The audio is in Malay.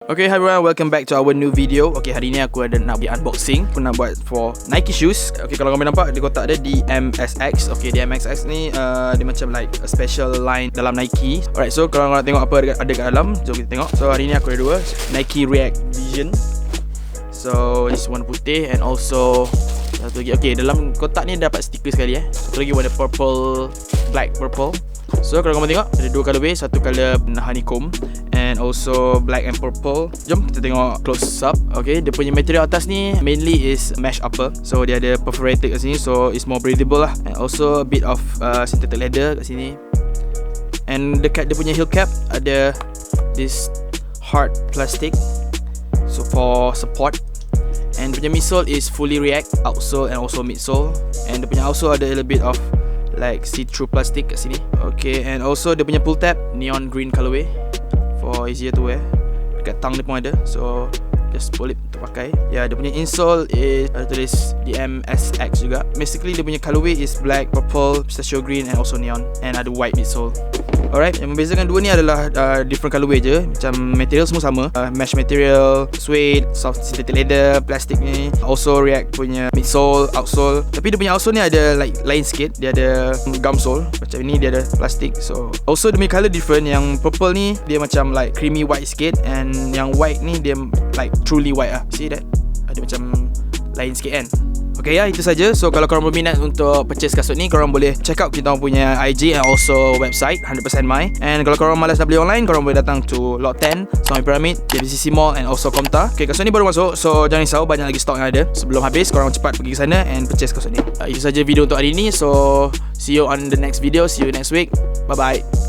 Okay, hi everyone, welcome back to our new video. Okay, hari ni aku ada nak buat unboxing. Aku nak buat for Nike shoes. Okay, kalau korang nampak di kotak ada DMSX. Okay, DMSX ni dia macam like a special line dalam Nike. Alright, so kalau korang nak tengok apa ada kat dalam, jom kita tengok. So hari ni aku ada dua Nike React Vision. So this warna putih and also satu lagi. Okay, dalam kotak ni dapat stiker sekali Satu lagi warna purple, black purple. So kalau korang tengok ada dua colorway, satu color honeycomb and also black and purple. Jom kita tengok close up. Okay, dia punya material atas ni mainly is mesh upper. So dia ada perforated kat sini, so it's more breathable lah. And also a bit of synthetic leather kat sini. And dekat dia punya heel cap ada this hard plastic, so for support. And punya midsole is fully React outsole and also midsole. And dia punya outsole ada a little bit of like see-through plastic kat sini. Okay, and also dia punya pull tab neon green colorway for easier to wear. Dekat tang dia pun ada, so just pull it untuk pakai. Dia punya insole is tulis DMSX juga. Basically dia punya colorway is black, purple, pistachio green and also neon, and ada white midsole. Alright, yang membezakan dua ni adalah different colorway je. Macam material semua sama, mesh material, suede, soft synthetic leather, plastic ni. Also React punya midsole, outsole. Tapi dia punya outsole ni ada like lain sikit. Dia ada gum sole. Macam ni dia ada plastik. So also dia punya colour different. Yang purple ni dia macam like creamy white sikit, and yang white ni dia like truly white lah. See that? Ada macam lain sikit kan. Okay, itu saja. So kalau korang berminat untuk purchase kasut ni, korang boleh check out kita punya IG and also website 100% my. And kalau korang malas nak beli online, korang boleh datang to Lot 10 Suami Pyramid, JBCC Mall and also Komta. Okay, kasut ni baru masuk, so jangan risau, banyak lagi stok yang ada. Sebelum habis, korang cepat pergi ke sana and purchase kasut ni. Itu saja video untuk hari ni. So see you on the next video. See you next week. Bye bye.